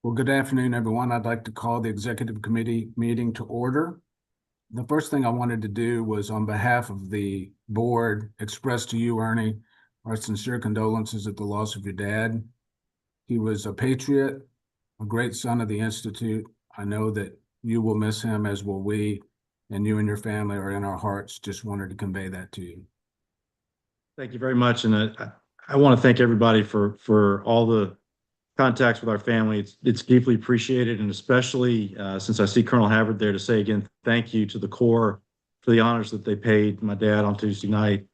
Well, good afternoon, everyone. I'd like to call the executive committee meeting to order. The first thing I wanted to do was, on behalf of the board, express to you, Ernie, our sincere condolences at the loss of your dad. He was a patriot, a great son of the Institute. I know that you will miss him, as will we, and you and your family are in our hearts. Just wanted to convey that to you. Thank you very much. And I want to thank everybody for all the contacts with our family. It's deeply appreciated, and especially since I see Colonel Havard there, to say again thank you to the Corps for the honors that they paid my dad on Tuesday night.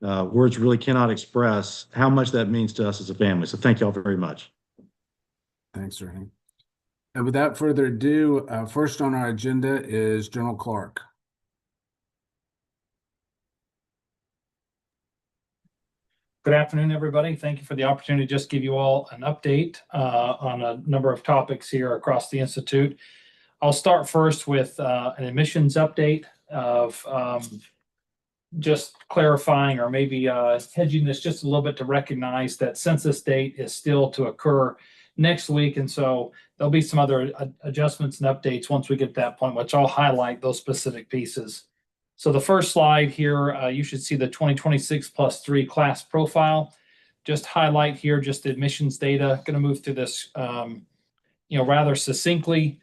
Words really cannot express how much that means to us as a family. So thank you all very much. Thanks, Ernie. And without further ado, first on our agenda is General Clark. Good afternoon, everybody. Thank you for the opportunity to just give you all an update on a number of topics here across the Institute. I'll start first with an admissions update of just clarifying, or maybe hedging this just a little bit, to recognize that census date is still to occur next week. And so there'll be some other adjustments and updates once we get to that point, which I'll highlight those specific pieces. So the first slide here, you should see the 2026+3 class profile. Just highlight here just the admissions data. Going to move through this, rather succinctly.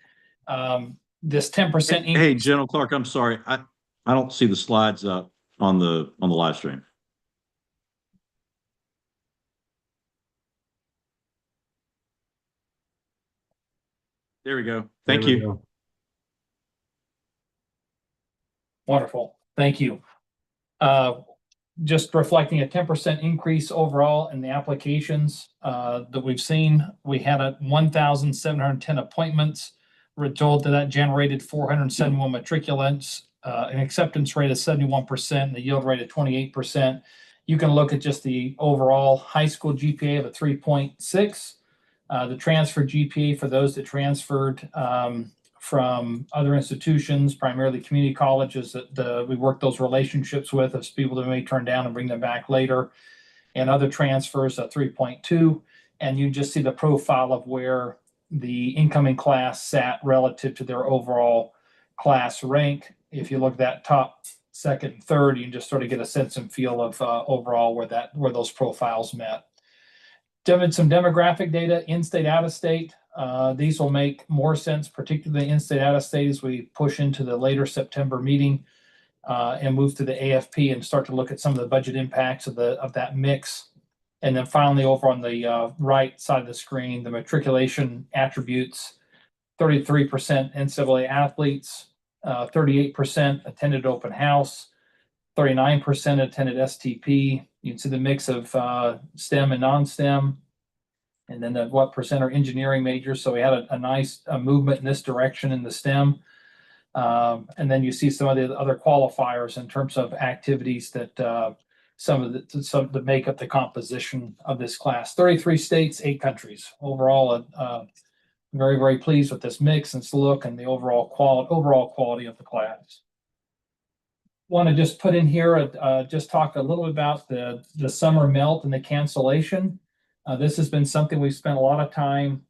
This 10% increase. Hey, General Clark, I'm sorry, I don't see the slides up on the live stream. There we go. Thank you. Wonderful. Thank you. Just reflecting a 10% increase overall in the applications that we've seen. We had 1,710 appointments. Result of that generated 471 matriculants, an acceptance rate of 71%, and a yield rate of 28%. You can look at just the overall high school GPA of a 3.6. The transfer GPA for those that transferred from other institutions, primarily community colleges that we work those relationships with, as people that may turn down and bring them back later, and other transfers at 3.2. And you just see the profile of where the incoming class sat relative to their overall class rank. If you look at that top, second, and third, you can just sort of get a sense and feel of overall where those profiles met. Some demographic data, in-state, out-of-state. These will make more sense, particularly in-state, out-of-state, as we push into the later September meeting and move to the AFP and start to look at some of the budget impacts of that mix. And then finally, over on the right side of the screen, the matriculation attributes: 33% NCAA athletes, 38% attended open house, 39% attended STP. You can see the mix of STEM and non-STEM, and then what percent are engineering majors. So we had a nice movement in this direction in the STEM. And then you see some of the other qualifiers in terms of activities that some that make up the composition of this class. 33 states, 8 countries. Overall, very, very pleased with this mix and look and the overall quality of the class. Want to just put in here, just talk a little bit about the summer melt and the cancellation. This has been something we've spent a lot of time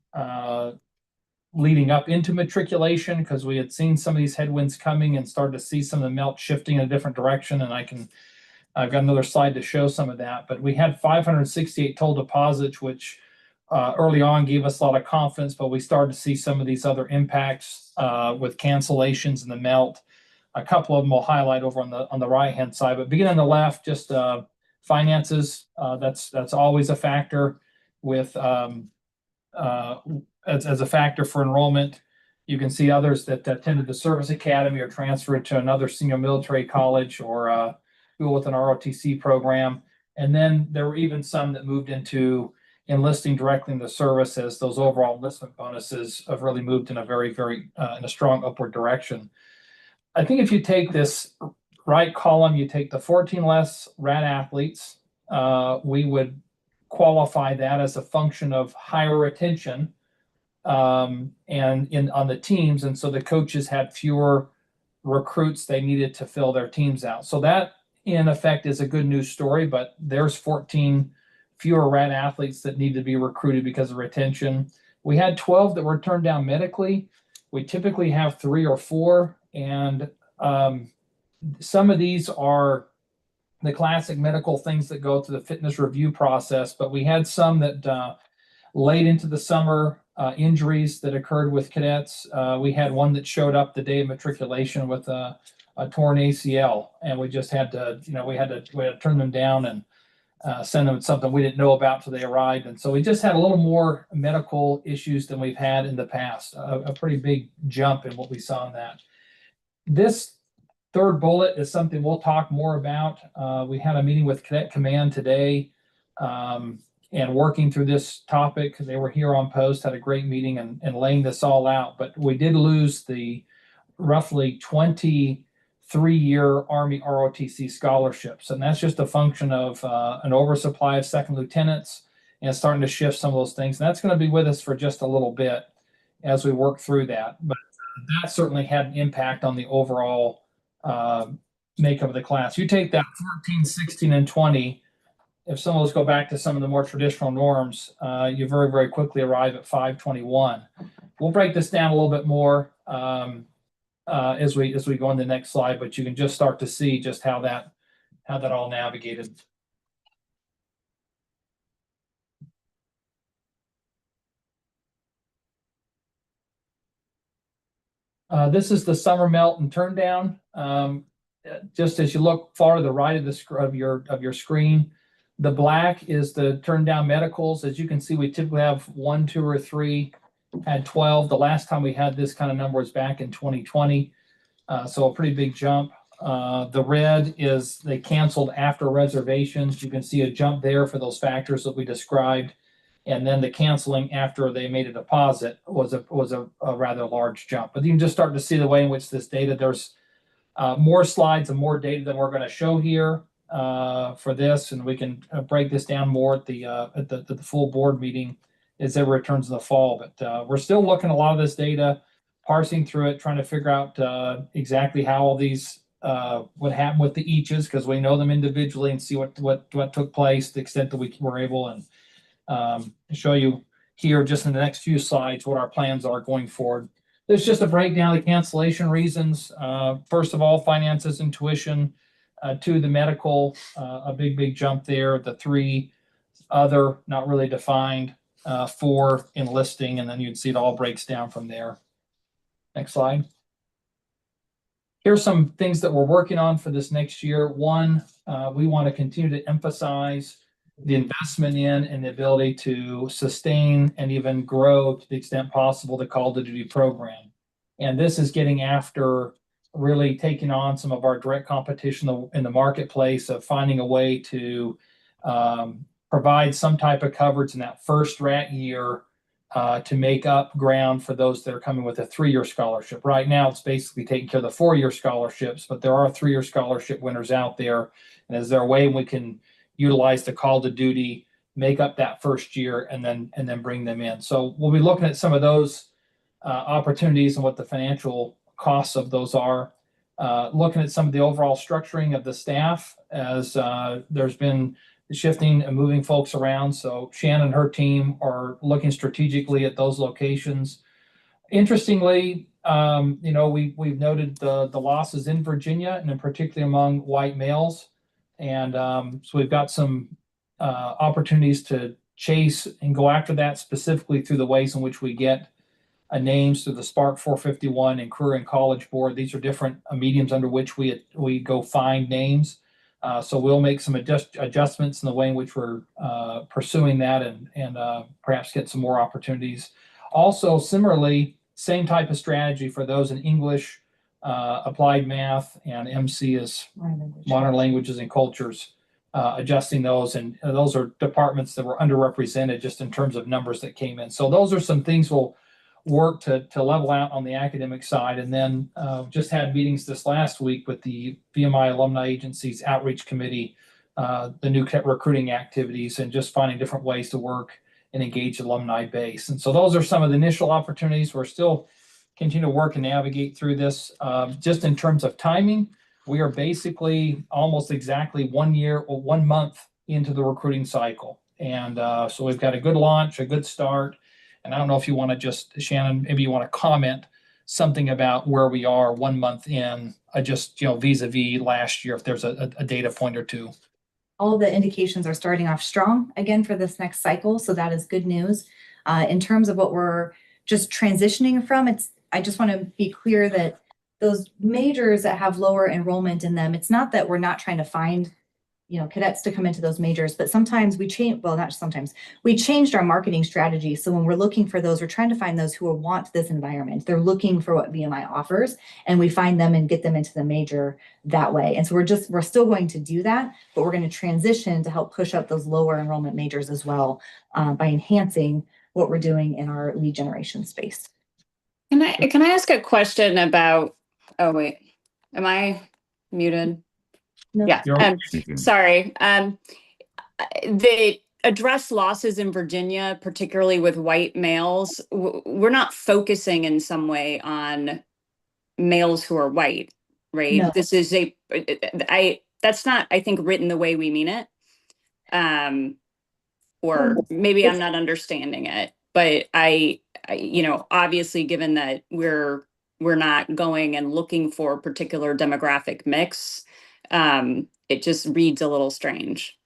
leading up into matriculation, because we had seen some of these headwinds coming and started to see some of the melt shifting in a different direction. And I've got another slide to show some of that. But we had 568 total deposits, which early on gave us a lot of confidence, but we started to see some of these other impacts with cancellations and the melt. A couple of them we'll highlight over on the right-hand side, but beginning on the left, just finances. That's always a factor with as a factor for enrollment. You can see others that attended the service academy or transferred to another senior military college or school with an ROTC program. And then there were even some that moved into enlisting directly in the service, as those overall enlistment bonuses have really moved in a very, very in a strong upward direction. I think if you take this right column, you take the 14 less RAD athletes, we would qualify that as a function of higher retention and on the teams. And so the coaches had fewer recruits they needed to fill their teams out. So that in effect is a good news story, but there's 14 fewer RAD athletes that need to be recruited because of retention. We had 12 that were turned down medically. We typically have 3 or 4, and some of these are the classic medical things that go through the fitness review process, but we had some that late into the summer, injuries that occurred with cadets. We had one that showed up the day of matriculation with a torn ACL, and we just had to, we had to turn them down and send them something we didn't know about till they arrived. And so we just had a little more medical issues than we've had in the past, a pretty big jump in what we saw in that. This third bullet is something we'll talk more about. We had a meeting with Cadet Command today, and working through this topic. They were here on post, had a great meeting and laying this all out. But we did lose the roughly 23-year Army ROTC scholarships. And that's just a function of an oversupply of second lieutenants and starting to shift some of those things. And that's going to be with us for just a little bit as we work through that. But that certainly had an impact on the overall makeup of the class. You take that 14, 16, and 20, if some of those go back to some of the more traditional norms, you very, very quickly arrive at 521. We'll break this down a little bit more as we go on the next slide, but you can just start to see just how that all navigated. This is the summer melt and turn down. Just as you look far to the right of your screen, the black is the turn down medicals. As you can see, we typically have 1, 2, or 3. Had 12. The last time we had this kind of number was back in 2020. So a pretty big jump. The red is they canceled after reservations. You can see a jump there for those factors that we described. And then the canceling after they made a deposit was a rather large jump. But you can just start to see the way in which this data, there's more slides and more data than we're going to show here for this, and we can break this down more at the full board meeting as it returns in the fall. But we're still looking at a lot of this data, parsing through it, trying to figure out exactly how all these what happened with the eaches, because we know them individually, and see what took place to the extent that we were able, and show you here just in the next few slides what our plans are going forward. There's just a breakdown of the cancellation reasons. First of all, finances and tuition. 2, the medical, a big jump there. The 3, other, not really defined. 4, enlisting, and then you'd see it all breaks down from there. Next slide. Here's some things that we're working on for this next year. 1, we want to continue to emphasize the investment in and the ability to sustain and even grow to the extent possible the call to duty program. And this is getting after really taking on some of our direct competition in the marketplace of finding a way to provide some type of coverage in that first rat year to make up ground for those that are coming with a 3-year scholarship. Right now, it's basically taking care of the 4-year scholarships, but there are 3-year scholarship winners out there. And is there a way we can utilize the call to duty, make up that first year, and then bring them in? So we'll be looking at some of those opportunities and what the financial costs of those are. Looking at some of the overall structuring of the staff, as there's been shifting and moving folks around. So Shannon and her team are looking strategically at those locations. Interestingly, we've noted the losses in Virginia, and in particular among white males. And so we've got some opportunities to chase and go after that, specifically through the ways in which we get names through the Spark 451 and Career and College Board. These are different mediums under which we go find names. So we'll make some adjustments in the way in which we're pursuing that, and perhaps get some more opportunities. Also, similarly, same type of strategy for those in English, applied math, and MC is modern languages and cultures, adjusting those. And those are departments that were underrepresented just in terms of numbers that came in. So those are some things we'll work to level out on the academic side. And then just had meetings this last week with the VMI Alumni Agency's outreach committee, the new recruiting activities, and just finding different ways to work and engage the alumni base. And so those are some of the initial opportunities. We're still continue to work and navigate through this. Just in terms of timing, we are basically almost exactly 1 year or 1 month into the recruiting cycle. And so we've got a good launch, a good start. And I don't know if you want to just, Shannon, maybe you want to comment something about where we are 1 month in, just, vis-a-vis last year, if there's a data point or two. All the indications are starting off strong again for this next cycle, so that is good news. In terms of what we're just transitioning from, I just want to be clear that those majors that have lower enrollment in them, it's not that we're not trying to find, cadets to come into those majors, but sometimes we change, well, not sometimes, we changed our marketing strategy. So when we're looking for those, we're trying to find those who want this environment. They're looking for what VMI offers, and we find them and get them into the major that way. And so we're still going to do that, but we're going to transition to help push up those lower enrollment majors as well, by enhancing what we're doing in our lead generation space. Can I ask a question about, oh wait, am I muted? No. Yeah, sorry. The address losses in Virginia, particularly with white males, we're not focusing in some way on males who are white, right? No. This is that's not, I think, written the way we mean it. Or maybe I'm not understanding it, but I obviously, given that we're not going and looking for a particular demographic mix, it just reads a little strange.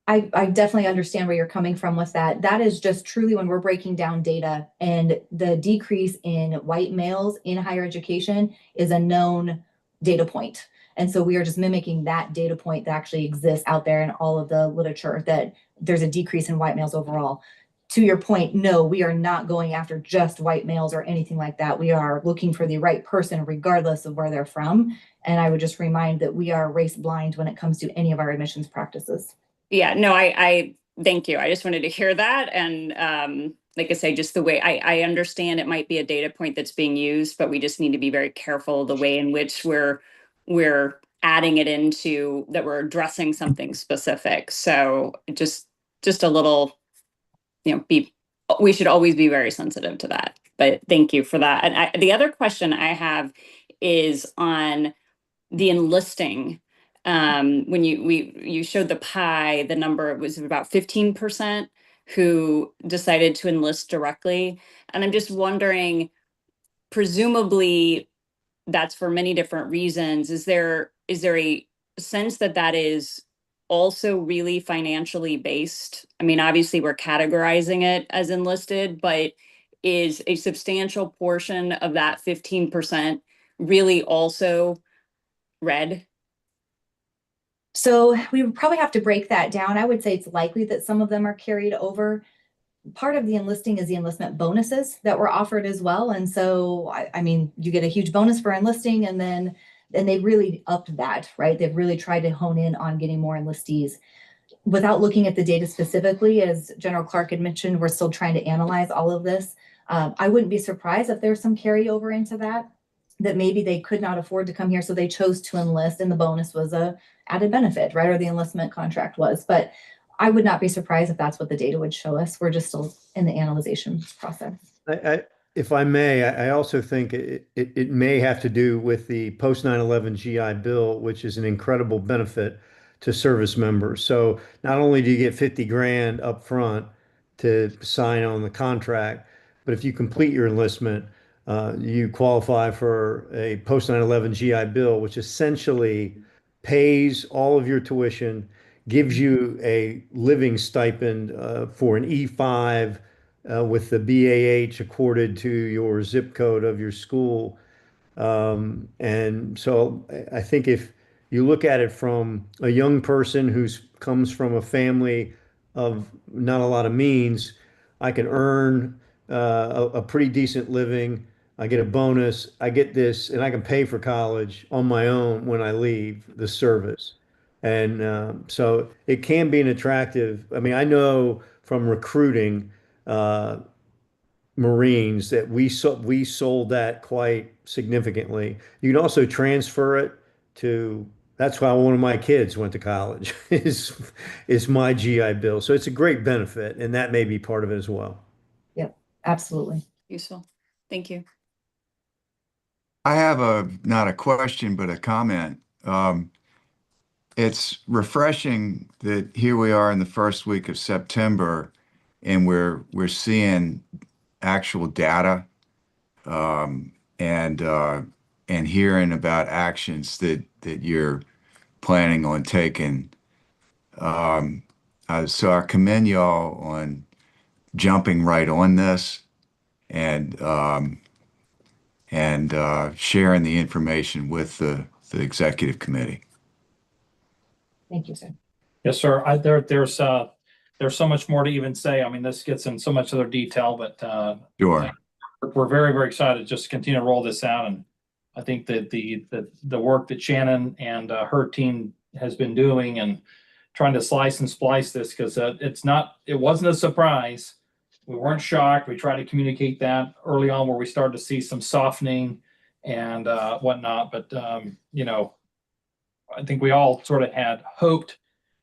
I definitely understand where you're coming from with that. That is just truly when we're breaking down data, and the decrease in white males in higher education is a known data point. And so we are just mimicking that data point that actually exists out there in all of the literature, that there's a decrease in white males overall. To your point, no, we are not going after just white males or anything like that. We are looking for the right person regardless of where they're from. And I would just remind that we are race blind when it comes to any of our admissions practices. Yeah, no, I thank you. I just wanted to hear that. And like I say, just the way I understand it might be a data point that's being used, but we just need to be very careful the way in which we're adding it into, that we're addressing something specific. So just a little, we should always be very sensitive to that. But thank you for that. And the other question I have is on the enlisting. When you showed the pie, the number, it was about 15% who decided to enlist directly. And I'm just wondering, presumably that's for many different reasons. Is there a sense that is also really financially based? I mean, obviously we're categorizing it as enlisted, but is a substantial portion of that 15% really also red? So we would probably have to break that down. I would say it's likely that some of them are carried over. Part of the enlisting is the enlistment bonuses that were offered as well. And so, I mean, you get a huge bonus for enlisting, and then they really upped that, right? They've really tried to hone in on getting more enlistees. Without looking at the data specifically, as General Clark had mentioned, we're still trying to analyze all of this. I wouldn't be surprised if there's some carryover into that maybe they could not afford to come here, so they chose to enlist, and the bonus was a added benefit, right? Or the enlistment contract was. But I would not be surprised if that's what the data would show us. We're just still in the analyzation process. If I may, I also think it may have to do with the post 9/11 GI Bill, which is an incredible benefit to service members. So not only do you get 50 grand up front to sign on the contract, but if you complete your enlistment, you qualify for a post 9/11 GI Bill, which essentially pays all of your tuition, gives you a living stipend for an E5 with the BAH accorded to your zip code of your school. And so I think if you look at it from a young person who comes from a family of not a lot of means, I can earn a pretty decent living. I get a bonus, I get this, and I can pay for college on my own when I leave the service. And so it can be an attractive, I mean, I know from recruiting Marines that we sold that quite significantly. You can also transfer it to, that's why one of my kids went to college, is my GI Bill. So it's a great benefit, and that may be part of it as well. Yep, absolutely. Useful. Thank you. I have not a question, but a comment. It's refreshing that here we are in the first week of September, and we're seeing actual data, and hearing about actions that you're planning on taking. So I commend y'all on jumping right on this and sharing the information with the executive committee. Thank you, sir. Yes, sir. There's so much more to even say. I mean, this gets in so much other detail, but Sure. we're very, very excited just to continue to roll this out. And I think that the work that Shannon and her team has been doing and trying to slice and splice this, because it wasn't a surprise. We weren't shocked. We tried to communicate that early on where we started to see some softening and whatnot. But I think we all sort of had hoped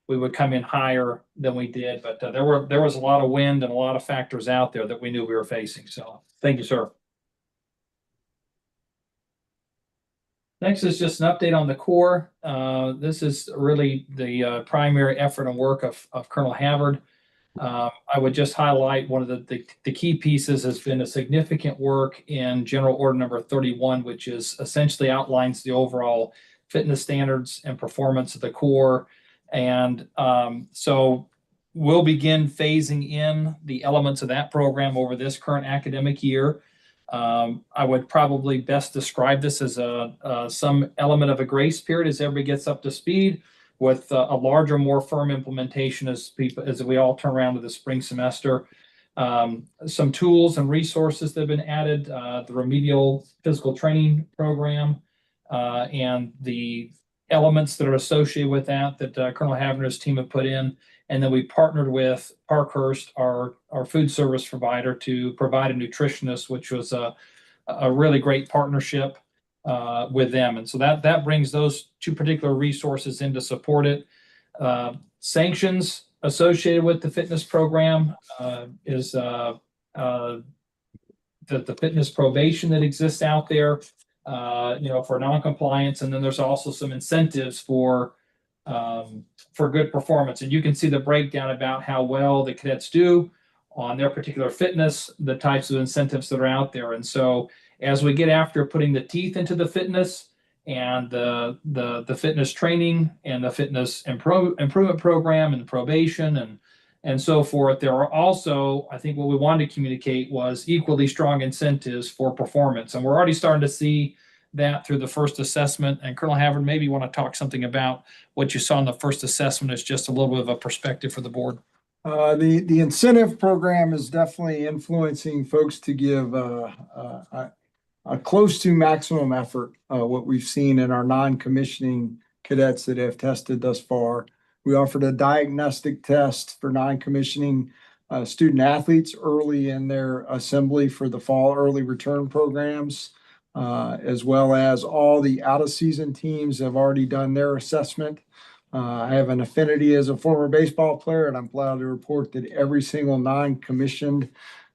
we would come in higher than we did, but there was a lot of wind and a lot of factors out there that we knew we were facing. So thank you, sir. Next is just an update on the core. This is really the primary effort and work of Colonel Havard. I would just highlight one of the key pieces has been a significant work in General Order number 31, which is essentially outlines the overall fitness standards and performance of the Corps. And so we'll begin phasing in the elements of that program over this current academic year. I would probably best describe this as some element of a grace period as everybody gets up to speed, with a larger, more firm implementation as we all turn around to the spring semester. Some tools and resources that have been added, the remedial physical training program, and the elements that are associated with that Colonel Havener's team have put in. And then we partnered with Parkhurst, our food service provider, to provide a nutritionist, which was a really great partnership with them. And so that brings those two particular resources in to support it. Sanctions associated with the fitness program is the fitness probation that exists out there, for noncompliance. And then there's also some incentives for good performance. And you can see the breakdown about how well the cadets do on their particular fitness, the types of incentives that are out there. And so as we get after putting the teeth into the fitness and the fitness training and the fitness improvement program and probation and so forth, there are also, I think what we wanted to communicate was equally strong incentives for performance. And we're already starting to see that through the first assessment. And Colonel Havard, maybe you want to talk something about what you saw in the first assessment as just a little bit of a perspective for the board. The incentive program is definitely influencing folks to give a close to maximum effort. What we've seen in our non-commissioning cadets that have tested thus far. We offered a diagnostic test for non-commissioning student athletes early in their assembly for the fall early return programs, as well as all the out-of-season teams have already done their assessment. I have an affinity as a former baseball player, and I'm proud to report that every single non-commissioning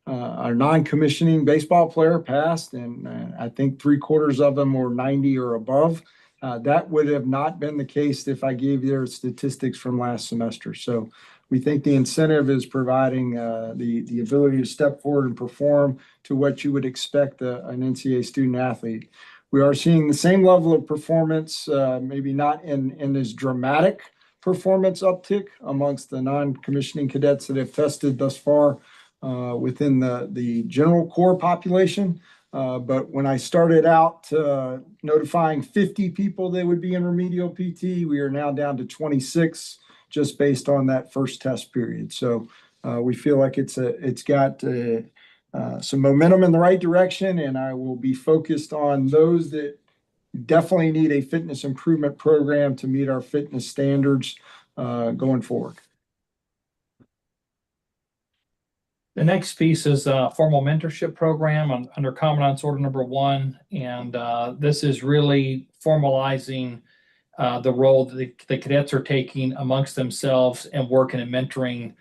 baseball player passed, and I think 3/4 of them were 90 or above. That would have not been the case if I gave their statistics from last semester. So we think the incentive is providing the ability to step forward and perform to what you would expect an NCAA student athlete. We are seeing the same level of performance, maybe not in this dramatic performance uptick amongst the non-commissioning cadets that have tested thus far within the general core population. But when I started out notifying 50 people they would be in remedial PT, we are now down to 26 just based on that first test period. So we feel like it's got some momentum in the right direction, and I will be focused on those that definitely need a fitness improvement program to meet our fitness standards going forward. The next piece is a formal mentorship program under Commandant's Order number 1. And this is really formalizing the role that the cadets are taking amongst themselves and working and mentoring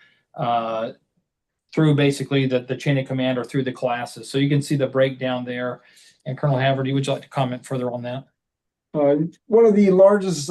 through basically the chain of command or through the classes. So you can see the breakdown there. And Colonel Havard, would you like to comment further on that? One of the largest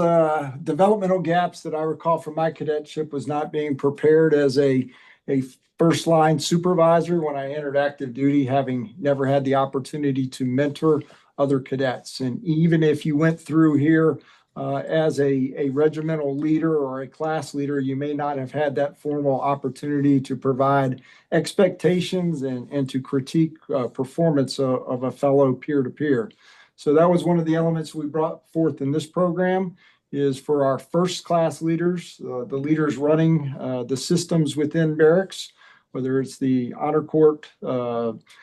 developmental gaps that I recall from my cadetship was not being prepared as a a first line supervisor when I entered active duty, having never had the opportunity to mentor other cadets. And even if you went through here as a regimental leader or a class leader, you may not have had that formal opportunity to provide expectations and to critique performance of a fellow peer-to-peer. So that was one of the elements we brought forth in this program, is for our first class leaders, the leaders running the systems within barracks, whether it's the honor court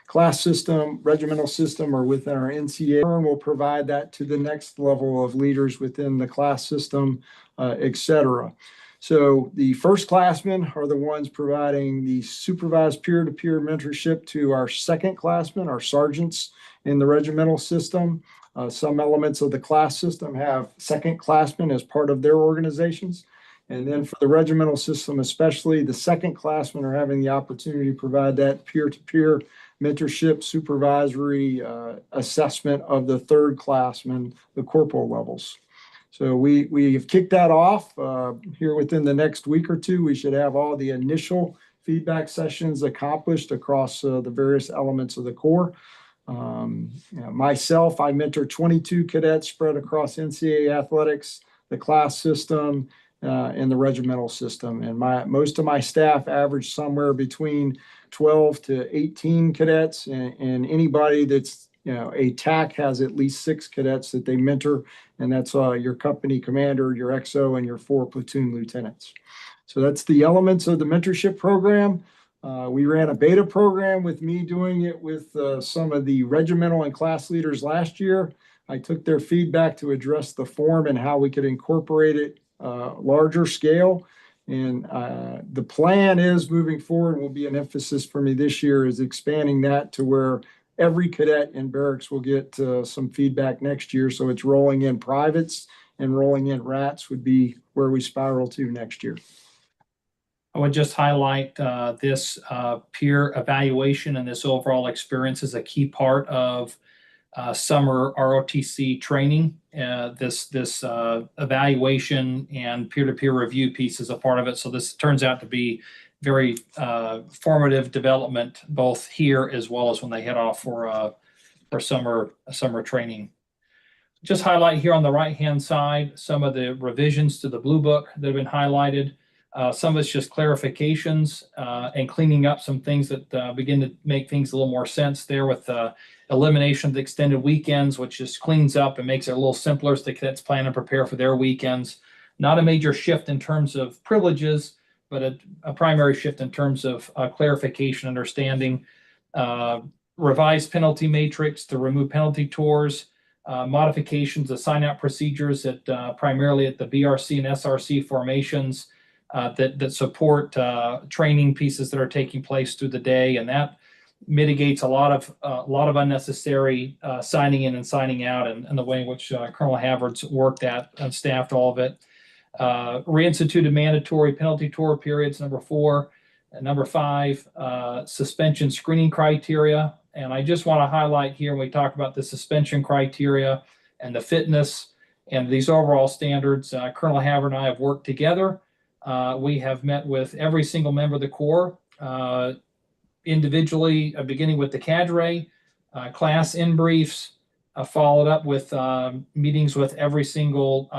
class system, regimental system, or within our NCA. We'll provide that to the next level of leaders within the class system, et cetera. So the first classmen are the ones providing the supervised peer-to-peer mentorship to our second classmen, our sergeants in the regimental system. Some elements of the class system have second classmen as part of their organizations. And then for the regimental system, especially, the second classmen are having the opportunity to provide that peer-to-peer mentorship, supervisory assessment of the third classmen, the corporal levels. So we have kicked that off here within the next week or two. We should have all the initial feedback sessions accomplished across the various elements of the Corps. Myself, I mentor 22 cadets spread across NCAA athletics, the class system, and the regimental system. And most of my staff average somewhere between 12 to 18 cadets, and anybody that's, a TAC has at least 6 cadets that they mentor, and that's your company commander, your XO, and your 4 platoon lieutenants. So that's the elements of the mentorship program. We ran a beta program with me doing it with some of the regimental and class leaders last year. I took their feedback to address the form and how we could incorporate it larger scale. And the plan is moving forward, will be an emphasis for me this year, is expanding that to where every cadet in barracks will get some feedback next year. So it's rolling in privates and rolling in rats would be where we spiral to next year. I would just highlight this peer evaluation and this overall experience is a key part of summer ROTC training. This evaluation and peer-to-peer review piece is a part of it. So this turns out to be very formative development, both here as well as when they head off for summer training. Just highlight here on the right-hand side some of the revisions to the Blue Book that have been highlighted. Some of it's just clarifications and cleaning up some things that begin to make things a little more sense there, with elimination of the extended weekends, which just cleans up and makes it a little simpler as the cadets plan and prepare for their weekends. Not a major shift in terms of privileges, but a primary shift in terms of clarification, understanding. Revised penalty matrix to remove penalty tours, modifications of sign-out procedures at primarily at the BRC and SRC formations that support training pieces that are taking place through the day, and that mitigates a lot of unnecessary signing in and signing out, and the way in which Colonel Havard's worked at and staffed all of it. Reinstituted mandatory penalty tour periods, number 4. And number 5, suspension screening criteria. And I just want to highlight here, when we talk about the suspension criteria and the fitness and these overall standards, Colonel Havard and I have worked together. We have met with every single member of the Corps individually, beginning with the cadre, class in briefs, followed up with meetings with every single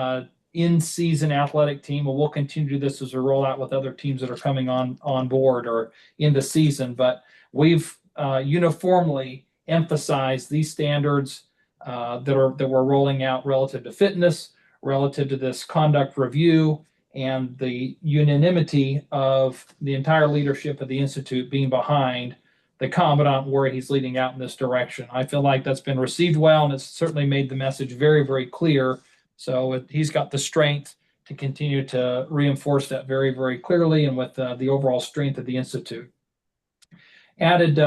in-season athletic team. And we'll continue to do this as we roll out with other teams that are coming on board or in the season. But we've uniformly emphasized these standards that we're rolling out relative to fitness, relative to this conduct review, and the unanimity of the entire leadership of the Institute being behind the Commandant where he's leading out in this direction. I feel like that's been received well, and it's certainly made the message very, very clear. So he's got the strength to continue to reinforce that very, very clearly, and with the overall strength of the Institute. Added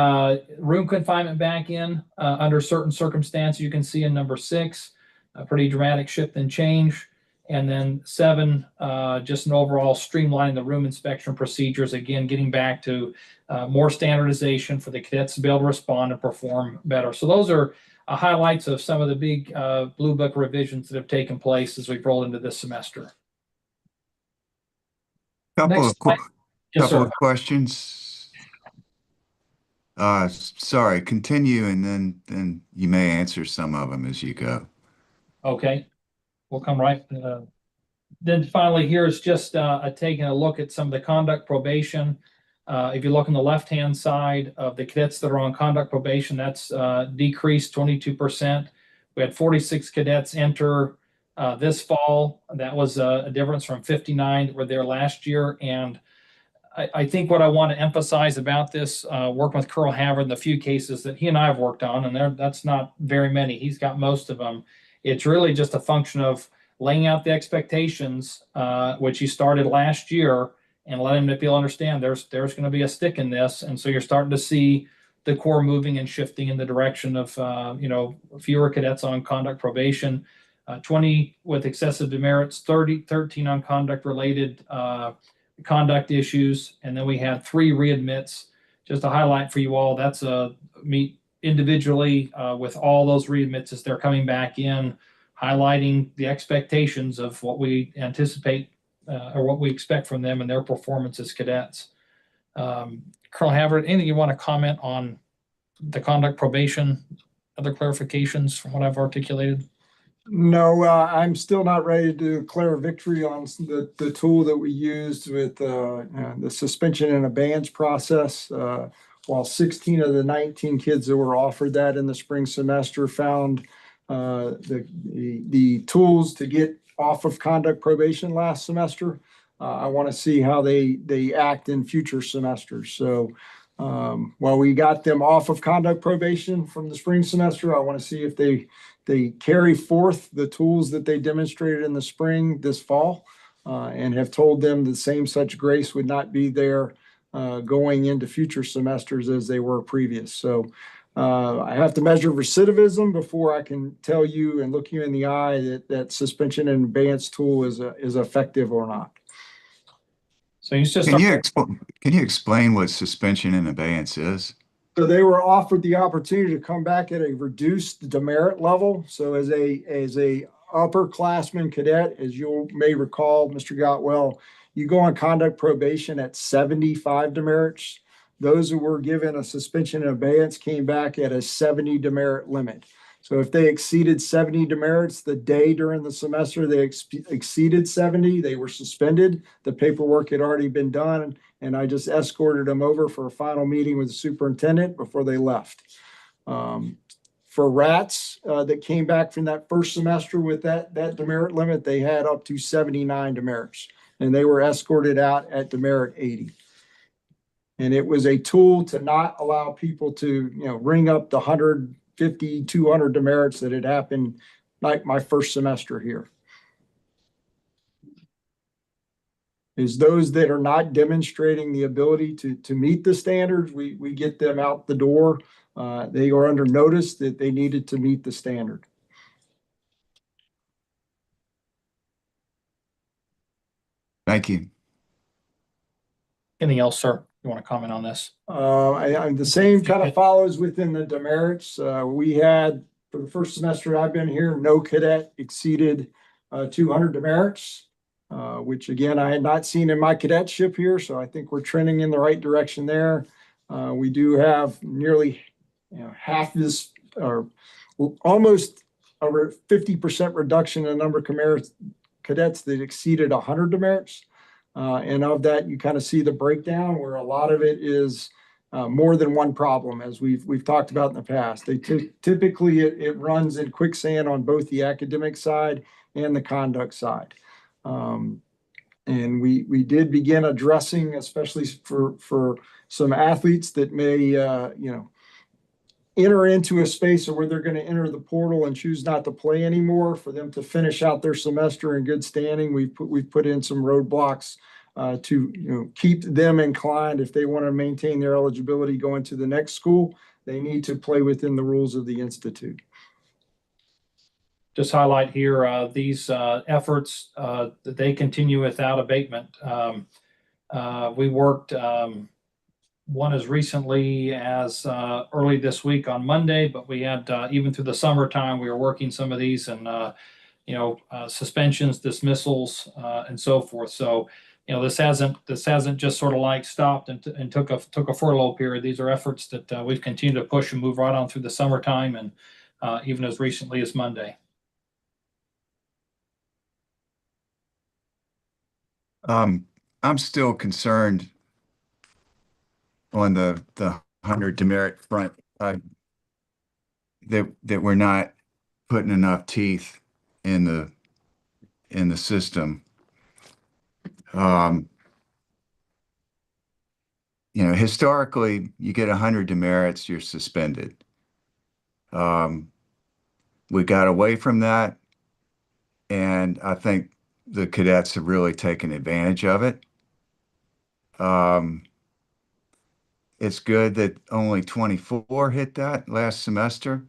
room confinement back in under certain circumstances. You can see in number 6, a pretty dramatic shift and change. And then 7, just an overall streamlining the room inspection procedures, again, getting back to more standardization for the cadets to be able to respond and perform better. So those are highlights of some of the big Blue Book revisions that have taken place as we've rolled into this semester. Couple Next of quick, slide. Yes, Couple sir. of questions. Sorry, continue and then you may answer some of them as you go. Okay, we'll come right. Then finally, here's just taking a look at some of the conduct probation. If you look on the left-hand side of the cadets that are on conduct probation, that's decreased 22%. We had 46 cadets enter this fall. That was a difference from 59 that were there last year. And I think what I want to emphasize about this, working with Colonel Havard in the few cases that he and I have worked on, and that's not very many. He's got most of them. It's really just a function of laying out the expectations, which he started last year, and letting the people understand there's going to be a stick in this, and so you're starting to see the Corps moving and shifting in the direction of fewer cadets on conduct probation, 20 with excessive demerits, 13 on conduct related conduct issues, and then we had 3 readmits. Just to highlight for you all, that's meet individually with all those readmits as they're coming back in, highlighting the expectations of what we anticipate or what we expect from them and their performance as cadets. Colonel Havard, anything you want to comment on the conduct probation, other clarifications from what I've articulated? No, I'm still not ready to declare victory on the tool that we used with the suspension and abeyance process. While 16 of the 19 kids that were offered that in the spring semester found the tools to get off of conduct probation last semester, I want to see how they act in future semesters. So while we got them off of conduct probation from the spring semester, I want to see if they carry forth the tools that they demonstrated in the spring this fall, and have told them the same such grace would not be there going into future semesters as they were previous. So I have to measure recidivism before I can tell you and look you in the eye that suspension and abeyance tool is effective or not. So he's just Can you explain what suspension and abeyance is? So they were offered the opportunity to come back at a reduced demerit level. So as a upperclassman cadet, as you may recall, Mr. Gotwell, you go on conduct probation at 75 demerits. Those who were given a suspension and abeyance came back at a 70 demerit limit. So if they exceeded 70 demerits the day during the semester, they exceeded 70, they were suspended. The paperwork had already been done, and I just escorted them over for a final meeting with the superintendent before they left. For rats that came back from that first semester with that demerit limit, they had up to 79 demerits, and they were escorted out at demerit 80. And it was a tool to not allow people to, ring up the 150, 200 demerits that had happened like my first semester here. Is those that are not demonstrating the ability to meet the standards, we get them out the door. They are under notice that they needed to meet the standard. Thank you. anything else, sir? You want to comment on this? The same kind of follows within the demerits. We had, for the first semester I've been here, no cadet exceeded 200 demerits, which again, I had not seen in my cadetship here. So I think we're trending in the right direction there. We do have nearly half this, or almost over 50% reduction in the number of cadets that exceeded 100 demerits. And of that, you kind of see the breakdown where a lot of it is more than one problem, as we've talked about in the past. Typically it runs in quicksand on both the academic side and the conduct side. And we did begin addressing, especially for some athletes that may enter into a space where they're going to enter the portal and choose not to play anymore, for them to finish out their semester in good standing. We've put in some roadblocks to keep them inclined. If they want to maintain their eligibility going to the next school, they need to play within the rules of the institute. Just highlight here these efforts that they continue without abatement. We worked one as recently as early this week on Monday, but we had even through the summertime, we were working some of these and suspensions, dismissals, and so forth. So this hasn't just sort of like stopped and took a furlough period. These are efforts that we've continued to push and move right on through the summertime and even as recently as Monday. I'm still concerned on the 100 demerit front, that we're not putting enough teeth in the system. Historically, you get 100 demerits, you're suspended. We got away from that, and I think the cadets have really taken advantage of it. It's good that only 24 hit that last semester.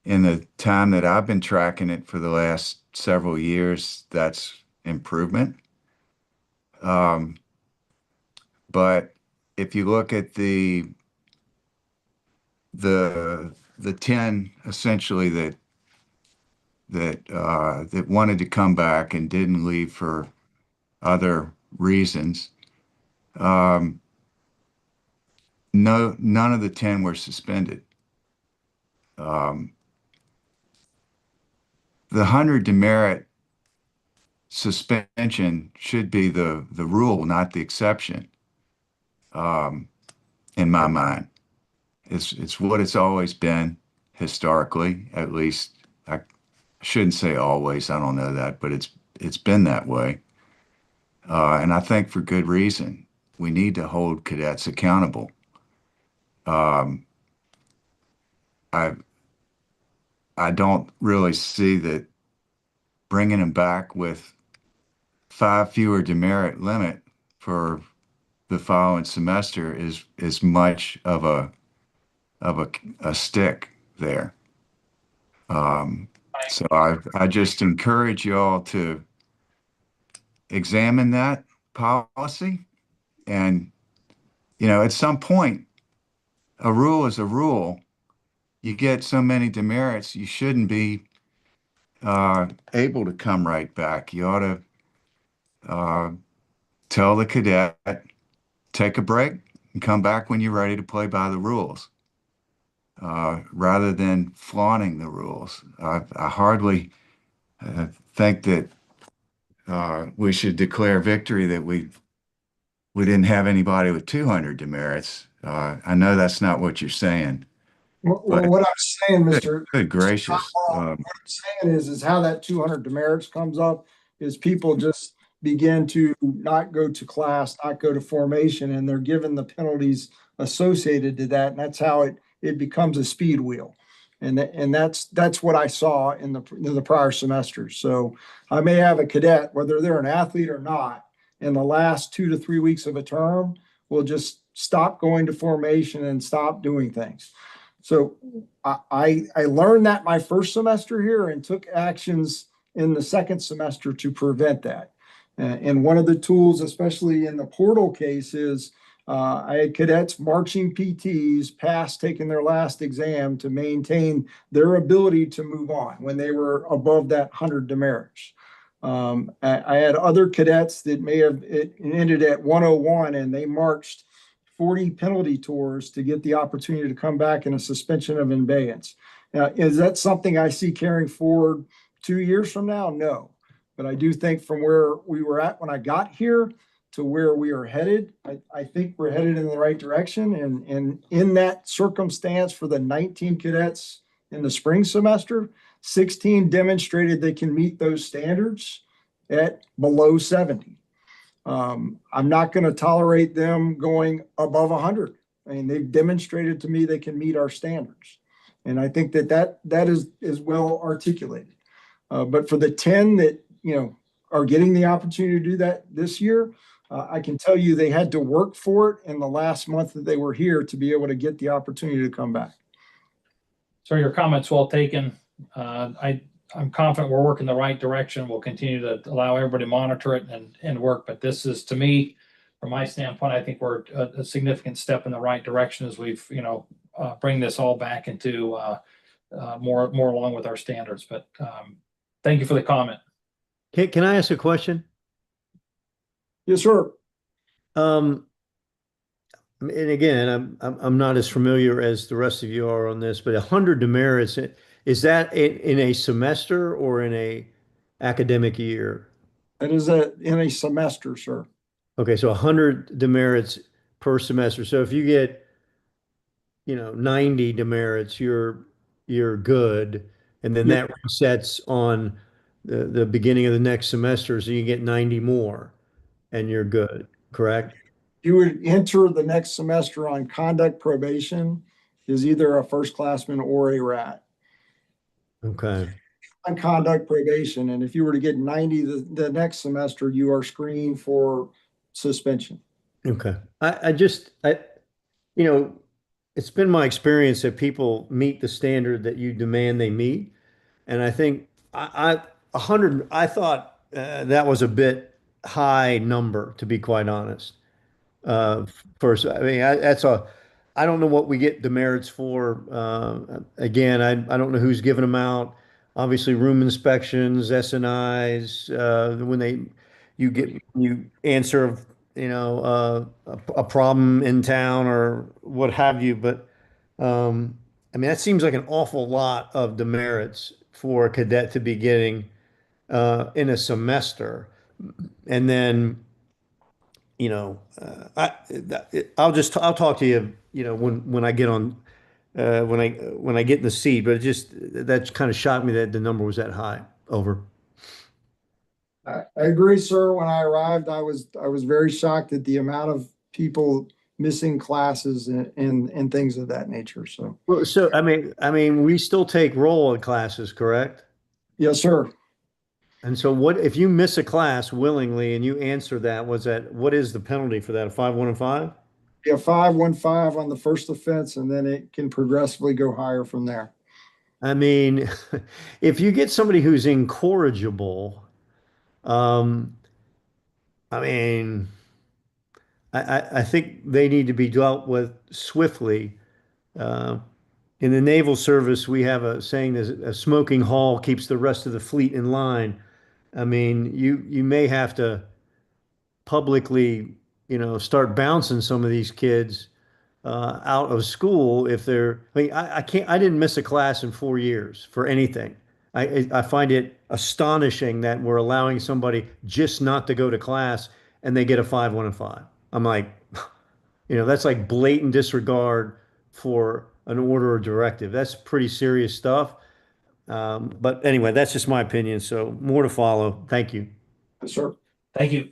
In the time that I've been tracking it for the last several years, that's improvement. But if you look at the 10 essentially that wanted to come back and didn't leave for other reasons, none of the 10 were suspended. The 100 demerit suspension should be the rule, not the exception. In my mind, it's what it's always been historically, at least. I shouldn't say always, I don't know that, but it's been that way. And I think for good reason. We need to hold cadets accountable. I don't really see that bringing them back with 5 fewer demerit limit for the following semester is much of a stick there. So I just encourage you all to examine that policy, and at some point, a rule is a rule. You get so many demerits, you shouldn't be able to come right back. You ought to tell the cadet, take a break and come back when you're ready to play by the rules, rather than flaunting the rules. I hardly think that we should declare victory that we didn't have anybody with 200 demerits. I know that's not what you're saying. Well, But- what I'm saying, Mr. Good gracious. What I'm saying is how that 200 demerits comes up is people just begin to not go to class, not go to formation, and they're given the penalties associated to that. And that's how it becomes a speed wheel. And that's what I saw in the prior semesters. So I may have a cadet, whether they're an athlete or not, in the last 2 to 3 weeks of a term, will just stop going to formation and stop doing things. So I learned that my first semester here and took actions in the second semester to prevent that. And one of the tools, especially in the portal case, is I had cadets marching PTs past taking their last exam to maintain their ability to move on when they were above that 100 demerits. I had other cadets that may have it ended at 101 and they marched 40 penalty tours to get the opportunity to come back in a suspension of abeyance. Now, is that something I see carrying forward 2 years from now? No. But I do think from where we were at when I got here to where we are headed, I think we're headed in the right direction. And in that circumstance for the 19 cadets in the spring semester, 16 demonstrated they can meet those standards at below 70. I'm not going to tolerate them going above 100. I mean, they've demonstrated to me they can meet our standards. And I think that is well articulated. But for the 10 that, are getting the opportunity to do that this year, I can tell you they had to work for it in the last month that they were here to be able to get the opportunity to come back. So your comments well taken. I'm confident we're working the right direction. We'll continue to allow everybody to monitor it and work. But this is, to me, from my standpoint, I think we're a significant step in the right direction as we've, bring this all back into more along with our standards. But thank you for the comment. Can I ask a question? Yes, sir. Um, and again, I'm not as familiar as the rest of you are on this, but 100 demerits, is that in a semester or in a academic year? It is in a semester, sir. Okay, so 100 demerits per semester. So if you get, 90 demerits, you're good, and then Yeah. that resets on the beginning of the next semester, so you get 90 more, and you're good, correct? You would enter the next semester on conduct probation, is either a first classman or a rat. Okay. On conduct probation, and if you were to get 90 the next semester, you are screened for suspension. Okay. You know, it's been my experience that people meet the standard that you demand they meet. And I think 100, I thought that was a bit high number, to be quite honest. Uh, First, I mean, I don't know what we get demerits for. Again, I don't know who's giving them out. Obviously, room inspections, S&Is, when you answer, a problem in town or what have you. But I mean, that seems like an awful lot of demerits for a cadet to be getting in a semester, and then I'll talk to you, when I get on, when I get in the seat, but it just, that kind of shocked me that the number was that high. Over. I agree, sir. When I arrived, I was very shocked at the amount of people missing classes and things of that nature. So, Well, so, I mean, we still take roll classes, correct? yes, sir. And so what, if you miss a class willingly and you answer that, what is the penalty for that? A 5-1 and 5? Yeah, 5-1-5 on the first offense, and then it can progressively go higher from there. I mean, if you get somebody who's incorrigible, um, I mean, I think they need to be dealt with swiftly. Uh, in the naval service, we have a saying that a smoking hall keeps the rest of the fleet in line. I mean, you may have to publicly, start bouncing some of these kids out of school if they're. I mean, I didn't miss a class in 4 years for anything. I find it astonishing that we're allowing somebody just not to go to class and they get a 5-1 and 5. I'm like, that's like blatant disregard for an order or directive. That's pretty serious stuff. But anyway, that's just my opinion. So more to follow. Thank you. Yes, sir. Thank you.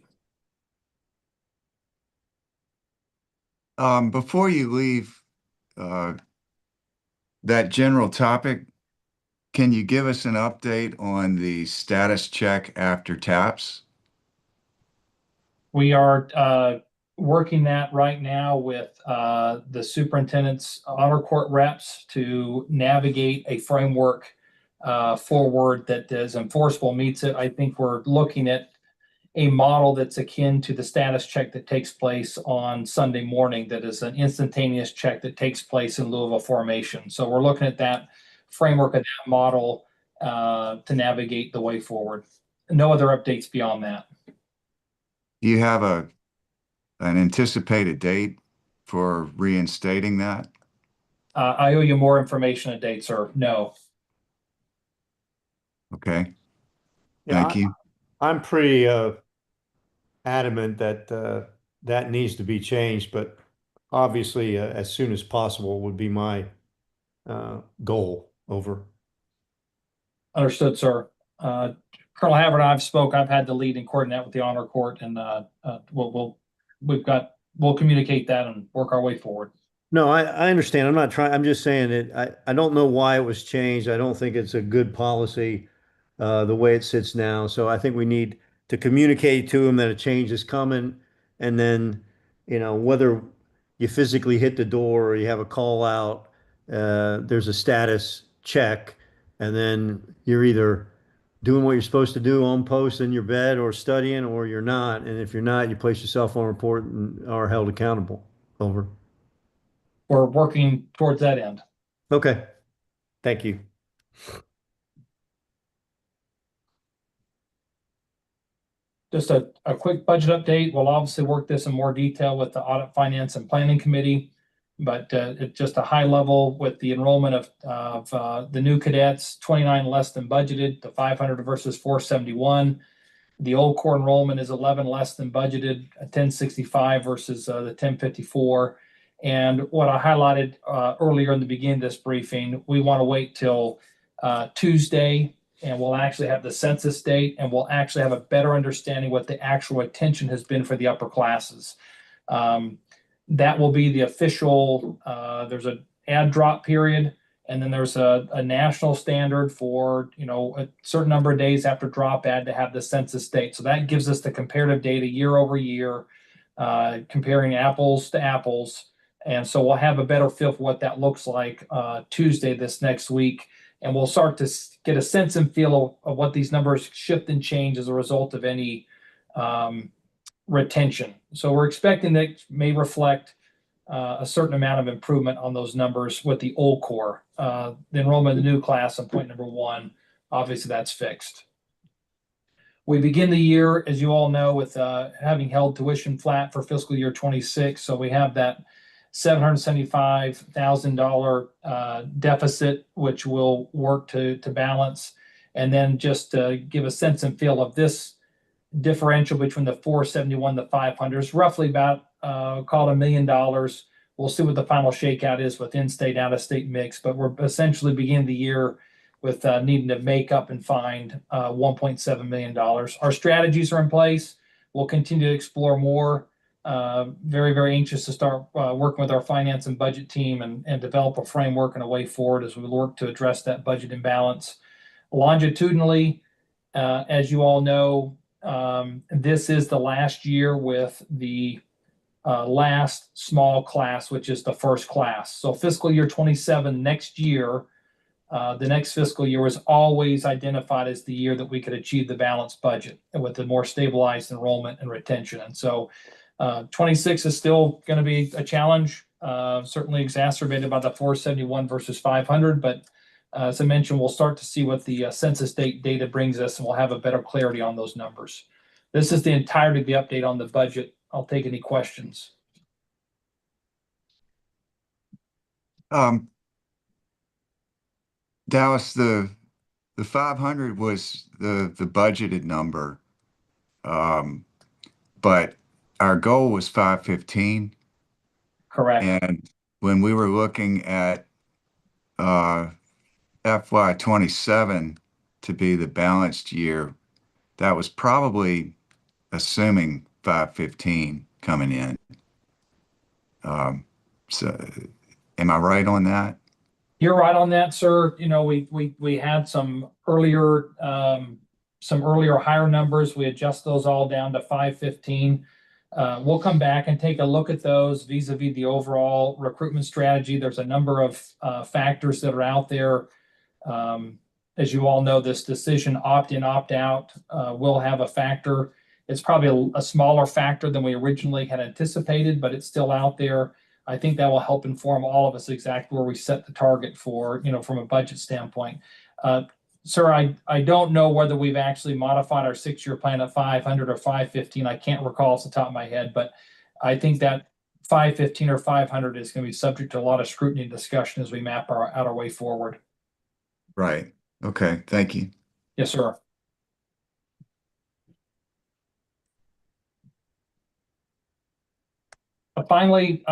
Before you leave, uh, that general topic, can you give us an update on the status check after TAPS? We are working that right now with the superintendent's honor court reps to navigate a framework forward that is enforceable, meets it. I think we're looking at a model that's akin to the status check that takes place on Sunday morning, that is an instantaneous check that takes place in lieu of a formation. So we're looking at that framework of that model to navigate the way forward. No other updates beyond that. Do you have an anticipated date for reinstating that? I owe you more information and dates, sir. No. Okay, Yeah, thank you. I'm pretty adamant that that needs to be changed, but obviously as soon as possible would be my goal. Over. Understood, sir. Colonel Havard and I've spoke. I've had the lead and coordinate with the honor court, and we'll communicate that and work our way forward. No, I understand. I'm not trying. I'm just saying that I don't know why it was changed. I don't think it's a good policy the way it sits now. So I think we need to communicate to them that a change is coming, and then whether you physically hit the door or you have a call out, there's a status check, and then you're either doing what you're supposed to do on post in your bed or studying, or you're not. And if you're not, you place yourself on report and are held accountable. Over. We're working towards that end. Okay. Thank you. just a quick budget update. We'll obviously work this in more detail with the Audit, Finance, and Planning Committee. But it's just a high level with the enrollment of the new cadets, 29 less than budgeted, the 500 versus 471. The old core enrollment is 11 less than budgeted, 1065 versus the 1054. And what I highlighted earlier in the beginning of this briefing, we want to wait till Tuesday, and we'll actually have the census date, and we'll actually have a better understanding what the actual attention has been for the upper classes. That will be the official, there's an add drop period, and then there's a national standard for, a certain number of days after drop add to have the census date. So that gives us the comparative data year over year, comparing apples to apples. And so we'll have a better feel for what that looks like Tuesday this next week. And we'll start to get a sense and feel of what these numbers shift and change as a result of any retention. So we're expecting that it may reflect a certain amount of improvement on those numbers with the old core. The enrollment of the new class on point number 1, obviously that's fixed. We begin the year, as you all know, with having held tuition flat for fiscal year 26. So we have that $775,000 deficit, which we'll work to balance. And then just to give a sense and feel of this differential between the 471 and the 500 is roughly about call it $1 million. We'll see what the final shakeout is with in-state, out-of-state mix, but we're essentially beginning the year with needing to make up and find $1.7 million. Our strategies are in place. We'll continue to explore more. Very, very anxious to start working with our finance and budget team and develop a framework and a way forward as we work to address that budget imbalance. Longitudinally, as you all know, this is the last year with the last small class, which is the first class. So fiscal year 27 next year, the next fiscal year was always identified as the year that we could achieve the balanced budget and with the more stabilized enrollment and retention. And so 26 is still going to be a challenge, certainly exacerbated by the 471 versus 500. But as I mentioned, we'll start to see what the census data brings us, and we'll have a better clarity on those numbers. This is the entirety of the update on the budget. I'll take any questions. Dallas, the 500 was the budgeted number, but our goal was 515. Correct. And when we were looking at FY 27 to be the balanced year, that was probably assuming 515 coming in. So am I right on that? You're right on that, sir. We had some earlier higher numbers. We adjust those all down to 515. We'll come back and take a look at those vis-a-vis the overall recruitment strategy. There's a number of factors that are out there. As you all know, this decision opt-in, opt-out will have a factor. It's probably a smaller factor than we originally had anticipated, but it's still out there. I think that will help inform all of us exactly where we set the target for, from a budget standpoint. Sir, I don't know whether we've actually modified our 6-year plan at 500 or 515. I can't recall off the top of my head, but I think that 515 or 500 is going to be subject to a lot of scrutiny and discussion as we map out our way forward. Right. Okay. Thank you. Yes, sir. Finally,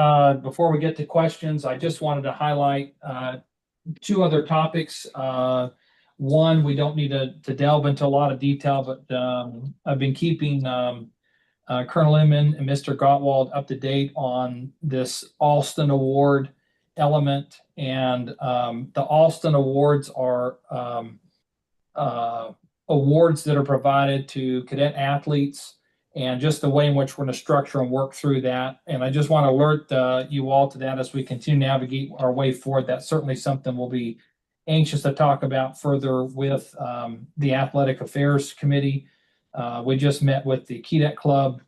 before we get to questions, I just wanted to highlight 2 other topics. One, we don't need to delve into a lot of detail, but I've been keeping Colonel Inman and Mr. Gottwald up to date on this Alston Award element. And the Alston Awards are awards that are provided to cadet athletes, and just the way in which we're going to structure and work through that. And I just want to alert you all to that as we continue to navigate our way forward. That's certainly something we'll be anxious to talk about further with the Athletic Affairs Committee. We just met with the Cadet Club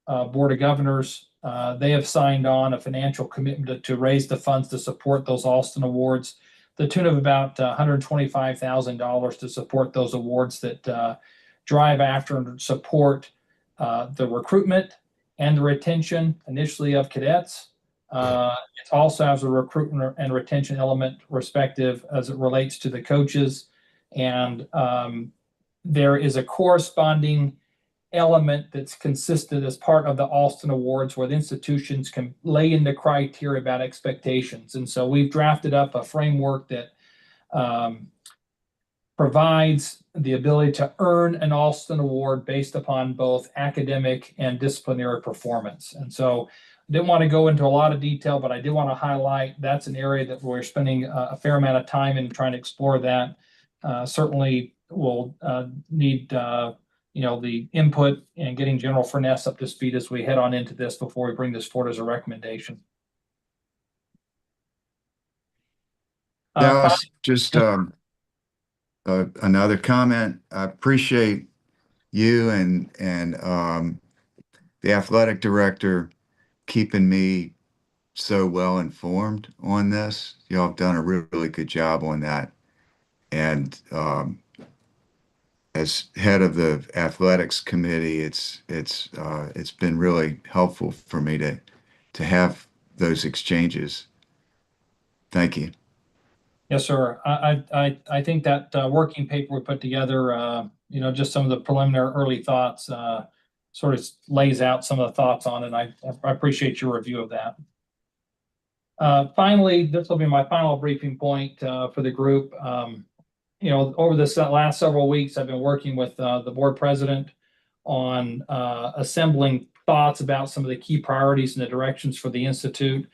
Board of Governors. They have signed on a financial commitment to raise the funds to support those Alston Awards, the tune of about $125,000 to support those awards that drive after and support the recruitment and the retention initially of cadets. It also has a recruitment and retention element respective as it relates to the coaches. And there is a corresponding element that's consistent as part of the Alston Awards where the institutions can lay in the criteria about expectations. And so we've drafted up a framework that provides the ability to earn an Alston Award based upon both academic and disciplinary performance. And so I didn't want to go into a lot of detail, but I did want to highlight that's an area that we're spending a fair amount of time in trying to explore that. Certainly we'll need the input and getting General Furness up to speed as we head on into this before we bring this forward as a recommendation. Dallas, just another comment. I appreciate you and the athletic director keeping me so well informed on this. Y'all have done a really good job on that. And as head of the athletics committee, it's been really helpful for me to have those exchanges. Thank you. Yes, sir. I think that working paper we put together, just some of the preliminary early thoughts, sort of lays out some of the thoughts on it. I appreciate your review of that. Finally, this will be my final briefing point for the group. Over this last several weeks, I've been working with the board president on assembling thoughts about some of the key priorities and the directions for the Institute.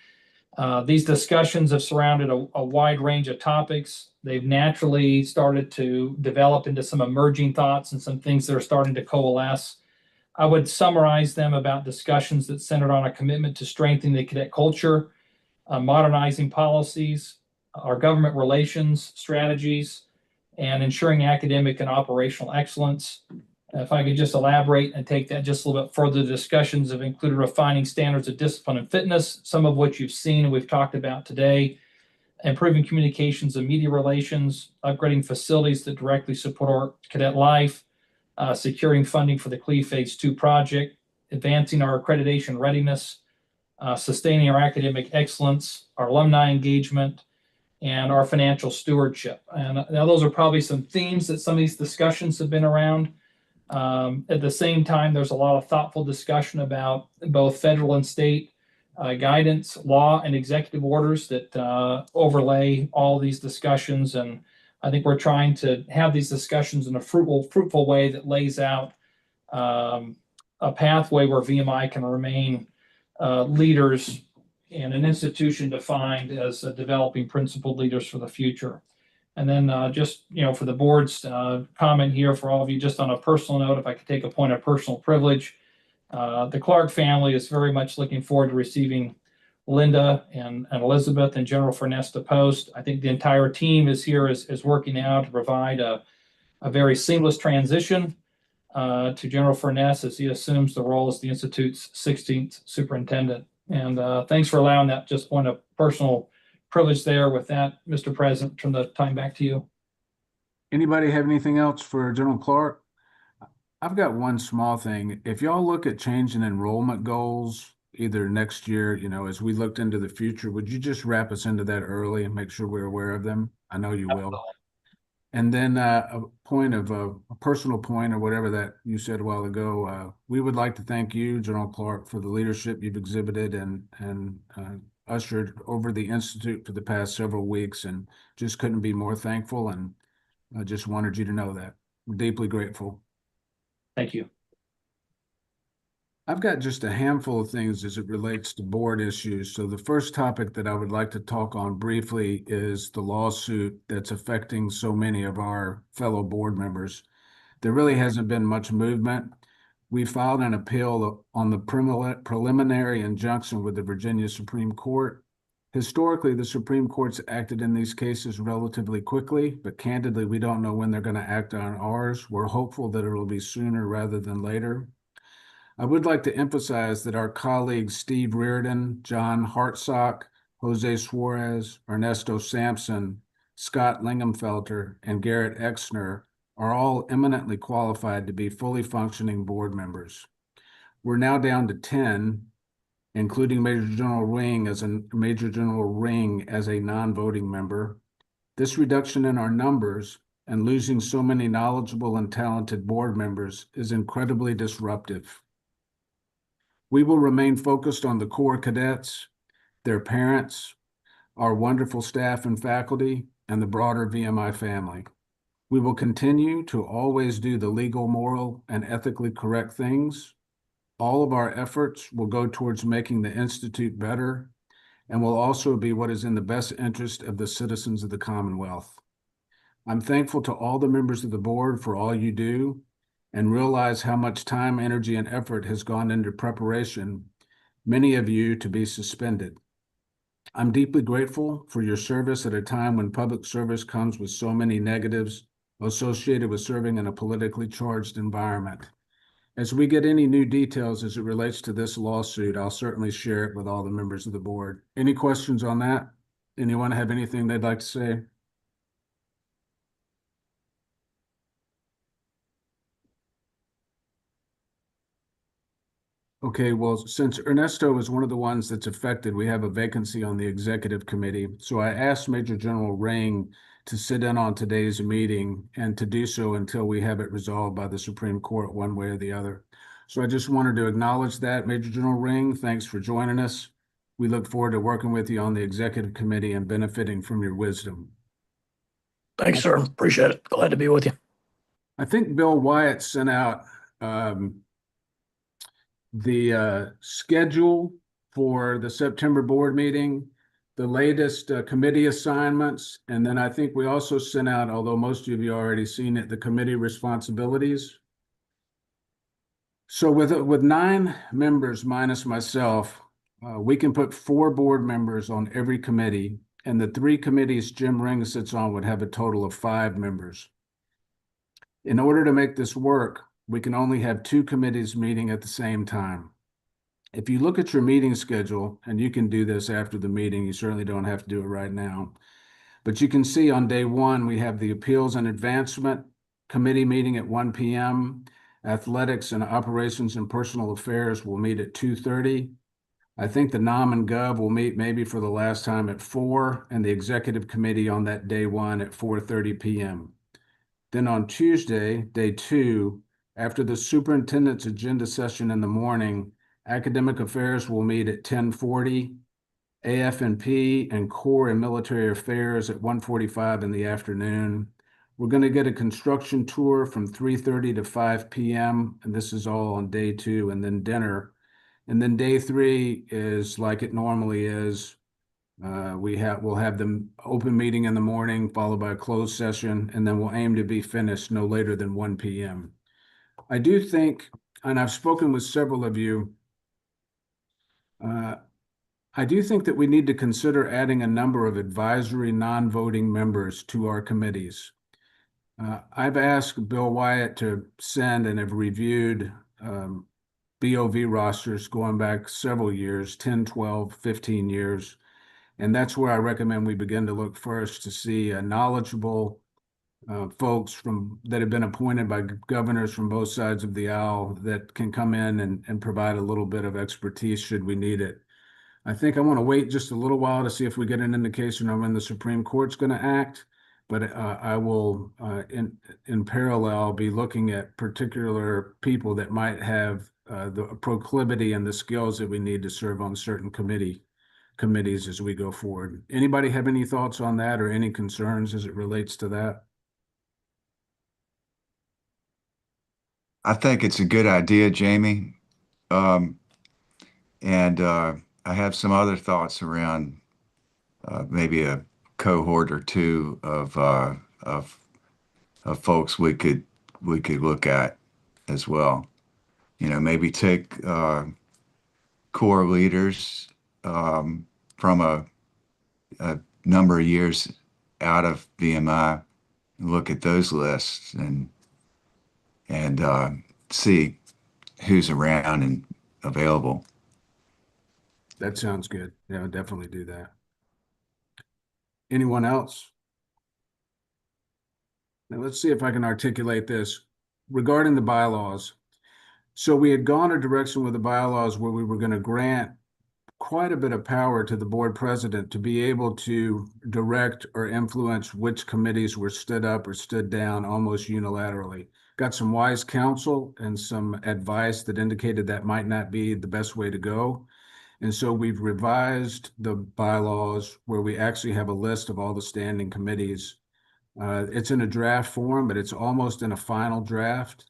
These discussions have surrounded a wide range of topics. They've naturally started to develop into some emerging thoughts and some things that are starting to coalesce. I would summarize them about discussions that centered on a commitment to strengthening the cadet culture, modernizing policies, our government relations strategies, and ensuring academic and operational excellence. If I could just elaborate and take that just a little bit further, the discussions have included refining standards of discipline and fitness, some of which you've seen and we've talked about today, improving communications and media relations, upgrading facilities that directly support our cadet life, securing funding for the CLE Phase 2 project, advancing our accreditation readiness, sustaining our academic excellence, our alumni engagement, and our financial stewardship. And now those are probably some themes that some of these discussions have been around. At the same time, there's a lot of thoughtful discussion about both federal and state guidance, law, and executive orders that overlay all these discussions. And I think we're trying to have these discussions in a fruitful way that lays out a pathway where VMI can remain leaders in an institution defined as developing principled leaders for the future. And then for the board's comment here for all of you, just on a personal note, if I could take a point of personal privilege, the Clark family is very much looking forward to receiving Linda and Elizabeth and General Furness to post. I think the entire team is working out to provide a very seamless transition to General Furness as he assumes the role as the Institute's 16th superintendent. And thanks for allowing that just point of personal privilege there. With that, Mr. President, turn the time back to you. Anybody have anything else for General Clark? I've got one small thing. If y'all look at changing enrollment goals, either next year, as we looked into the future, would you just wrap us into that early and make sure we're aware of them? I know you will. And then a personal point or whatever that you said a while ago, we would like to thank you, General Clark, for the leadership you've exhibited and ushered over the Institute for the past several weeks, and just couldn't be more thankful. And I just wanted you to know that. We're deeply grateful. Thank you. I've got just a handful of things as it relates to board issues. So the first topic that I would like to talk on briefly is the lawsuit that's affecting so many of our fellow board members. There really hasn't been much movement. We filed an appeal on the preliminary injunction with the Virginia Supreme Court. Historically, the Supreme Court's acted in these cases relatively quickly, but candidly, we don't know when they're going to act on ours. We're hopeful that it will be sooner rather than later. I would like to emphasize that our colleagues Steve Reardon, John Hartsock, Jose Suarez, Ernesto Sampson, Scott Lingamfelter, and Garrett Exner are all eminently qualified to be fully functioning board members. We're now down to 10, including Major General Ring as a non-voting member. This reduction in our numbers and losing so many knowledgeable and talented board members is incredibly disruptive. We will remain focused on the core cadets, their parents, our wonderful staff and faculty, and the broader VMI family. We will continue to always do the legal, moral, and ethically correct things. All of our efforts will go towards making the Institute better and will also be what is in the best interest of the citizens of the Commonwealth. I'm thankful to all the members of the board for all you do and realize how much time, energy, and effort has gone into preparation, many of you to be suspended. I'm deeply grateful for your service at a time when public service comes with so many negatives associated with serving in a politically charged environment. As we get any new details as it relates to this lawsuit, I'll certainly share it with all the members of the board. Any questions on that? Anyone have anything they'd like to say? Okay, well, since Ernesto is one of the ones that's affected, we have a vacancy on the executive committee. So I asked Major General Ring to sit in on today's meeting and to do so until we have it resolved by the Supreme Court one way or the other. So I just wanted to acknowledge that. Major General Ring, thanks for joining us. We look forward to working with you on the executive committee and benefiting from your wisdom. Thanks, sir. Appreciate it. Glad to be with you. I think Bill Wyatt sent out the schedule for the September board meeting, the latest committee assignments, and then I think we also sent out, although most of you already seen it, the committee responsibilities. So with 9 members minus myself, we can put 4 board members on every committee, and the 3 committees Jim Ring sits on would have a total of 5 members. In order to make this work, we can only have 2 committees meeting at the same time. If you look at your meeting schedule, and you can do this after the meeting, you certainly don't have to do it right now, but you can see on day 1, we have the Appeals and Advancement Committee meeting at 1 p.m. Athletics and Operations and Personal Affairs will meet at 2:30. I think the Nom and Gov will meet maybe for the last time at 4, and the Executive Committee on that day 1 at 4:30 p.m. Then on Tuesday, day 2, after the superintendent's agenda session in the morning, Academic Affairs will meet at 10:40, AF&P and Core and Military Affairs at 1:45 in the afternoon. We're going to get a construction tour from 3:30 to 5 p.m., and this is all on day 2, and then dinner. And then day 3 is like it normally is. We'll have the open meeting in the morning, followed by a closed session, and then we'll aim to be finished no later than 1 p.m. I do think, and I've spoken with several of you, I do think that we need to consider adding a number of advisory non-voting members to our committees. I've asked Bill Wyatt to send and have reviewed BOV rosters going back several years, 10, 12, 15 years. And that's where I recommend we begin to look first to see knowledgeable folks that have been appointed by governors from both sides of the aisle that can come in and provide a little bit of expertise should we need it. I think I want to wait just a little while to see if we get an indication on when the Supreme Court's going to act, but I will, in parallel, be looking at particular people that might have the proclivity and the skills that we need to serve on certain committees as we go forward. Anybody have any thoughts on that or any concerns as it relates to that? I think it's a good idea, Jamie. And I have some other thoughts around maybe a cohort or 2 of folks we could look at as well. You know, maybe take core leaders from a number of years out of VMI, and look at those lists and see who's around and available. That sounds good. Yeah, I'll definitely do that. Anyone else? Now let's see if I can articulate this. Regarding the bylaws, So we had gone a direction with the bylaws where we were going to grant quite a bit of power to the board president to be able to direct or influence which committees were stood up or stood down almost unilaterally. Got some wise counsel and some advice that indicated that might not be the best way to go. And so we've revised the bylaws where we actually have a list of all the standing committees. It's in a draft form, but it's almost in a final draft.